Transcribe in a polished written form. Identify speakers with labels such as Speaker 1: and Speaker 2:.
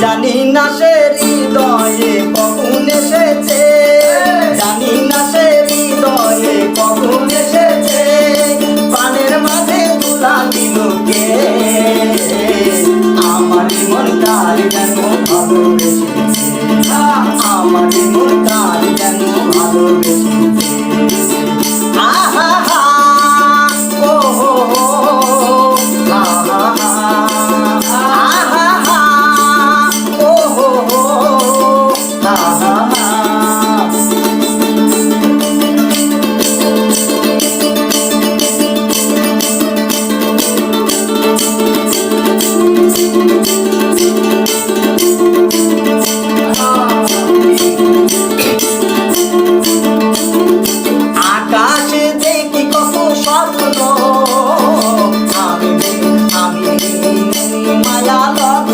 Speaker 1: জানি না সে হৃদয়ে কখন এসেছে, জানি না সে হৃদয়ে কখন এসেছে, পানের মাঝে তুলা দিল কে, আমার মন কার যেন ভালোবেসেছে, আমার মন কার যেন ভালোবেসেছে।